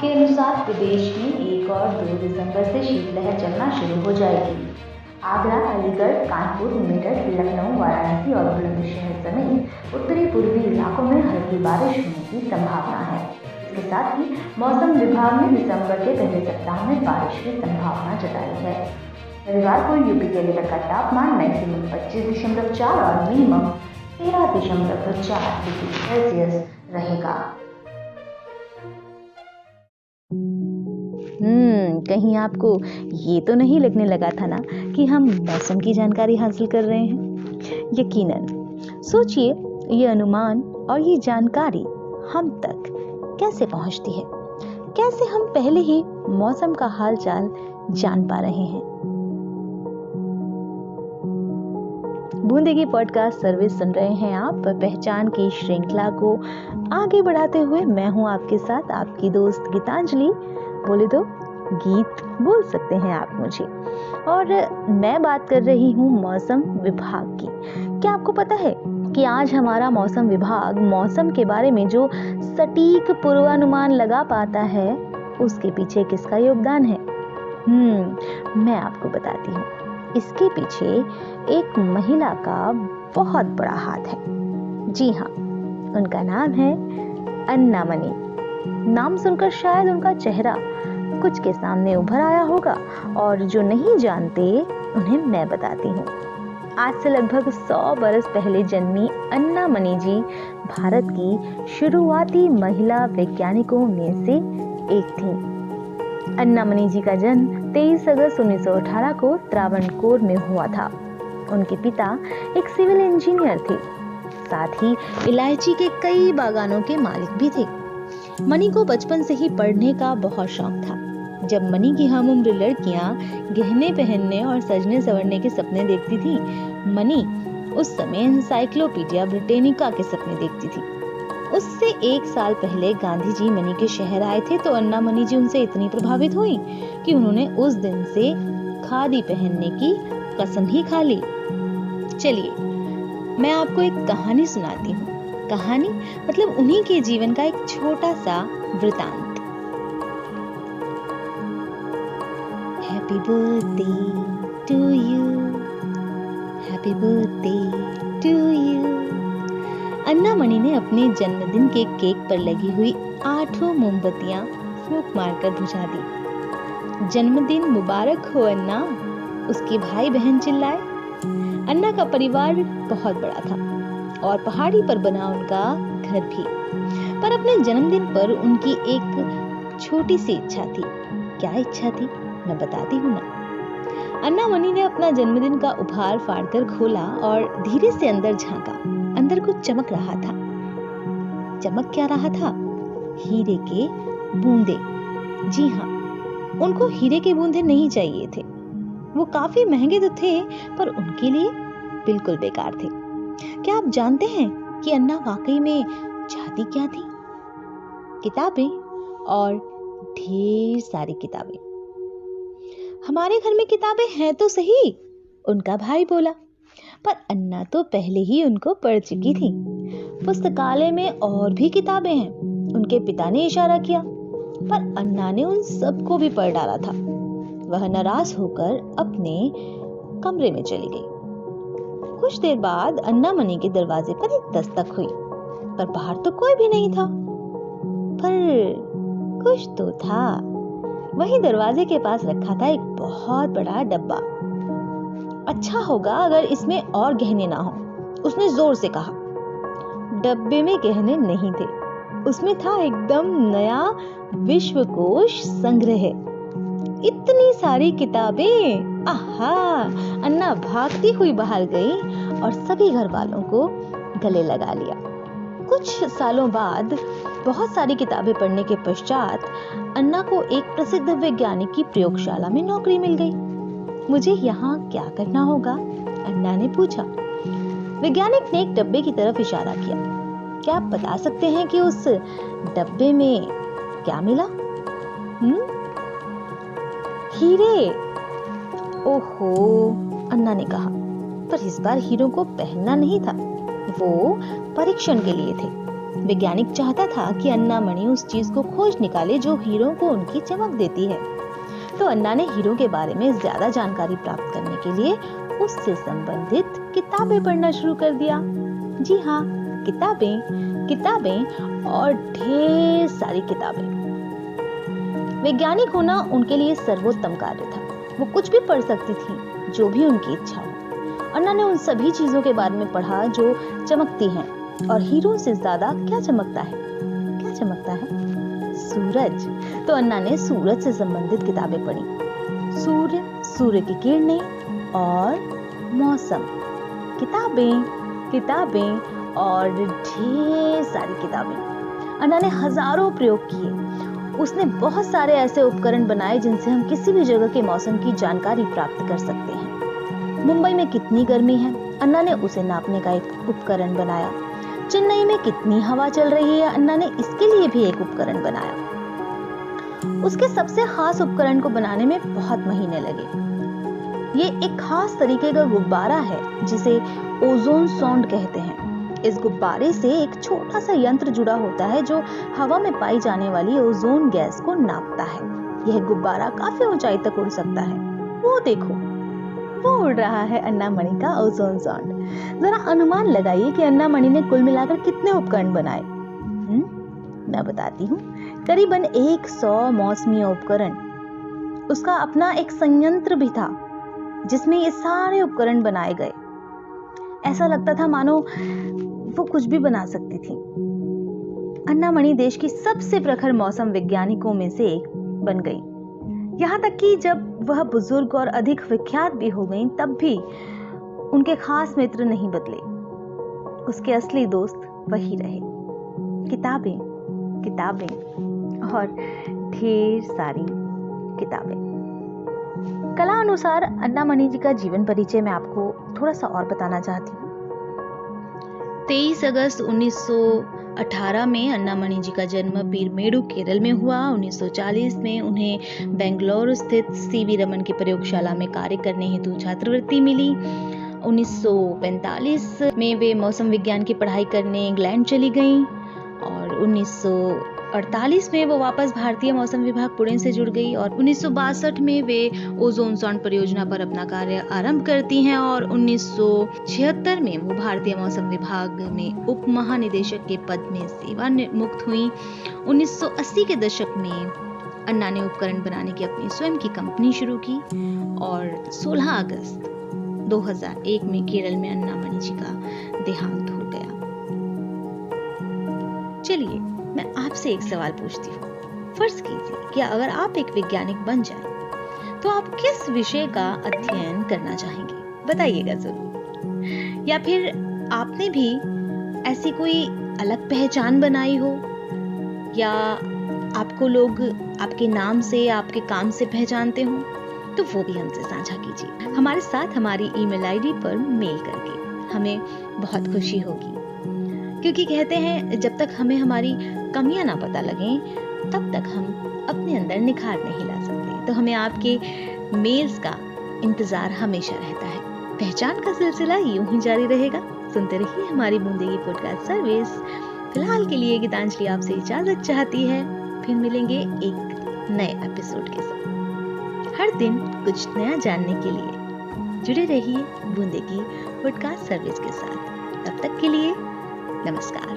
के अनुसार प्रदेश में 1 और 2 दिसंबर से शीतलहर चलना शुरू हो जाएगी। आगरा, अलीगढ़, कानपुर, मेरठ, लखनऊ, वाराणसी और बुलंदशहर समेत उत्तरी पूर्वी इलाकों में हल्की बारिश होने की संभावना है। इसके साथ ही मौसम विभाग ने दिसंबर के पहले सप्ताह में बारिश की संभावना जताई है। रविवार को यूपी के अलीगढ़ का तापमान मैक्सिमम 25.4 और मिनिमम 13.4 डिग्री सेल्सियस रहेगा। कहीं आपको ये तो नहीं लगने लगा था ना कि हम मौसम की जानकारी हासिल कर रहे हैं? यकीनन। सोचिए, ये अनुमान और ये जानकारी हम तक कैसे पहुंचती है? कैसे हम पहले ही मौसम का हालचाल जान पा रहे हैं? बूंदे की पॉडकास्ट सर्विस सुन रहे हैं आप। पहचान की श्रृंखला को आगे बढ़ाते हुए मैं हूं आपके साथ, आपकी दोस्त गीतांजलि। बोले तो गीत बोल सकते हैं आप मुझे। और मैं बात कर रही हूँ मौसम विभाग की। क्या आपको पता है कि आज हमारा मौसम विभाग मौसम के बारे में जो सटीक पूर्वानुमान लगा पाता है, उसके पीछे किसका योगदान है? मैं आपको बताती हूँ। इसके पीछे एक महिला का बहुत बड़ा हाथ है। जी हाँ, उनका नाम है अन्ना मनी। नाम सुनकर शायद उनका चेहरा कुछ के सामने उभर आया होगा, और जो नहीं जानते उन्हें मैं बताती हूँ। आज से लगभग 100 बरस पहले जन्मी अन्ना मनी जी भारत की शुरुआती महिला वैज्ञानिकों में से एक थीं। अन्ना मनी जी का जन्म 23 अगस्त 1918 को त्रावणकोर में हुआ था। उनके पिता एक सिविल इंजीनियर थे, साथ ही इलायची के कई बागानों के मालिक भी थे। मनी को बचपन से ही पढ़ने का बहुत शौक था। जब मनी की हम उम्र लड़कियां गहने पहनने और सजने संवरने के सपने देखती थी, मनी उस समय एनसाइक्लोपीडिया ब्रिटेनिका के सपने देखती थी। उससे 1 साल पहले गांधी जी मनी के शहर आए थे, तो अन्ना मनी जी उनसे इतनी प्रभावित हुई कि उन्होंने उस दिन से खादी पहनने की कसम ही खा ली। चलिए, मैं आपको एक कहानी सुनाती हूँ। कहानी मतलब उन्हीं के जीवन का एक छोटा सा वृतांत। Happy birthday to you, happy birthday to you. Anna Mani ने अपने जन्मदिन के केक पर लगी हुई 8 मोमबत्तियां फूंक मारकर बुझा दी। जन्मदिन मुबारक हो अन्ना, उसके भाई बहन चिल्लाए। अन्ना का परिवार बहुत बड़ा था और पहाड़ी पर बना उनका घर भी। पर अपने जन्मदिन पर उनकी एक छोटी सी इच्छा थी। क्या इच्छा थी, मैं बताती हूँ ना। अन्ना मनी ने अपना जन्मदिन का उपहार फाड़कर खोला और धीरे से अंदर झांका। अंदर कुछ चमक रहा था। चमक क्या रहा था? हीरे के बूंदे। जी हाँ, उनको हीरे के बूंदे नहीं चाहिए थे। वो काफी महंगे तो थे, पर उनके लिए बिल्कुल बेकार थे। क्या आप जानते हैं कि अन्ना वाकई में चाहती क्या थी? किताबें, और ढेर सारी किताबें। हमारे घर में किताबें हैं तो सही, उनका भाई बोला। पर अन्ना तो पहले ही उनको पढ़ चुकी थी। पुस्तकालय में और भी किताबें हैं, उनके पिता ने इशारा किया। पर अन्ना ने उन सबको भी पढ़ डाला था। वह नाराज होकर अपने कमरे में चली गई। कुछ देर बाद अन्ना मनी के दरवाजे पर एक दस्तक हुई, पर बाहर तो कोई भी नहीं था। पर कुछ तो था। वहीं दरवाजे के पास रखा था एक बहुत बड़ा डब्बा। अच्छा होगा अगर इसमें और गहने ना हो, उसने जोर से कहा। डब्बे में गहने नहीं थे, उसमें था एकदम नया विश्वकोश संग्रह। इतनी सारी किताबें! आहा! अन्ना भागती हुई बाहर गई और सभी घर वालों को गले लगा लिया। कुछ सालों बाद बहुत सारी किताबें पढ़ने के पश्चात अन्ना को एक प्रसिद्ध वैज्ञानिक की प्रयोगशाला में नौकरी मिल गई। मुझे यहाँ क्या करना होगा? अन्ना ने पूछा। वैज्ञानिक ने एक डब्बे की तरफ इशारा किया। क्या आप बता सकते हैं कि उस डब्बे में क्या मिला? हीरे। ओहो, अन्ना ने कहा। पर इस बार हीरों को पहनना नहीं था, वो परीक्षण के लिए थे। वैज्ञानिक चाहता था कि अन्ना मणि उस चीज को खोज निकाले जो हीरों को उनकी चमक देती है। तो अन्ना ने हीरो के बारे में ज्यादा जानकारी प्राप्त करने के लिए उससे संबंधित किताबें पढ़ना शुरू कर दिया। जी हाँ, किताबें और ढेर सारी किताबें। वैज्ञानिक होना उनके लिए सर्वोत्तम कार्य था। वो कुछ भी पढ़ सकती थी, जो भी उनकी इच्छा हो। अन्ना ने उन सभी चीजों के बारे में पढ़ा जो चमकती हैं, और हीरो से ज्यादा क्या चमकता है? सूरज। तो अन्ना ने सूरज से संबंधित किताबें पढ़ी। सूर्य की किरणें और मौसम। किताबें और ढेर सारी किताबें। अन्ना ने हजारों प्रयोग किए। उसने बहुत सारे ऐसे उपकरण बनाए जिनसे हम किसी भी जगह के मौसम की जानकारी प्राप्त कर सकते हैं। मुंबई में कितनी गर्मी है, अन्ना ने उसे नापने का एक उपकरण बनाया। चेन्नई में कितनी हवा चल रही है, अन्ना ने इसके लिए भी एक उपकरण बनाया। उसके सबसे खास उपकरण को बनाने में बहुत महीने लगे। ये एक खास तरीके का गुब्बारा है जिसे ओजोन सॉन्ड कहते हैं। इस गुब्बारे से एक छोटा सा यंत्र जुड़ा होता है जो हवा में पाई जाने वाली ओजोन गैस को नापता है। यह गुब्बारा काफी ऊंचाई तक उड़ सकता है। वो देखो, वो उड़ रहा है अन्ना मणि का ओजोन सॉन्ड। जरा अनुमान लगाइए कि अन्ना मणि ने कुल मिलाकर कितने उपकरण बनाए। मैं बताती हूँ, करीबन 100 मौसमी उपकरण। उसका अपना एक संयंत्र भी था जिसमें ये सारे उपकरण बनाए गए। ऐसा लगता था मानो वो कुछ भी बना सकती थी। अन्ना मणि देश की सबसे प्रखर मौसम वैज्ञानिकों में से एक बन गई। यहाँ तक कि जब वह बुजुर्ग और अधिक विख्यात भी हो गई, तब भी उनके खास मित्र नहीं बदले। उसके असली दोस्त वही रहे, किताबें और ढेर सारी किताबें। कला अनुसार अन्ना मणि जी का जीवन परिचय मैं आपको थोड़ा सा और बताना चाहती हूँ। 23 अगस्त 1918 में अन्ना मणि जी का जन्म पीरमेडु, केरल में हुआ। 1940 में उन्हें बेंगलुरु स्थित सीवी रमन की प्रयोगशाला में कार्य करने हेतु छात्रवृत्ति मिली। 1945 में वे मौसम विज्ञान की पढ़ाई करने इंग्लैंड चली गईं और 1948 में वो वापस भारतीय मौसम विभाग पुणे से जुड़ गई और 1962 में वे ओजोन सॉन्ड परियोजना पर अपना कार्य आरंभ करती हैं और 1976 में वो भारतीय मौसम विभाग में उप महानिदेशक के पद में सेवामुक्त हुई। 1980 के दशक में अन्ना ने उपकरण बनाने की अपनी स्वयं की कंपनी शुरू की और 16 अगस्त 2001 में केरल में अन्ना मणि जी का देहांत हो गया। चलिए, मैं आपसे एक सवाल पूछती हूँ। फर्ज कीजिए कि अगर आप एक वैज्ञानिक बन जाएं, तो आप किस विषय का अध्ययन करना चाहेंगे? बताइएगा जरूर। या फिर आपने भी ऐसी कोई अलग पहचान बनाई हो, या आपको लोग आपके नाम से, आपके काम से पहचानते हो, तो वो भी हमसे साझा कीजिए। हमारे साथ हमारी ईमेल आईडी पर मेल करके हमें बहुत खुशी होगी, क्योंकि कहते हैं जब तक हमें हमारी कमियां ना पता लगें, तब तक हम अपने अंदर निखार नहीं ला सकते। तो हमें आपके मेल्स का इंतजार हमेशा रहता है। पहचान का सिलसिला यूं ही जारी रहेगा। सुनते रहिए हमारी बूंदेगी पॉडकास्ट सर्विस। फिलहाल के लिए गीतांजलि आपसे इजाजत चाहती है। फिर मिलेंगे एक नए एपिसोड के साथ। हर दिन कुछ नया जानने के लिए जुड़े रहिए बूंदेगी पॉडकास्ट सर्विस के साथ। तब तक के लिए नमस्कार।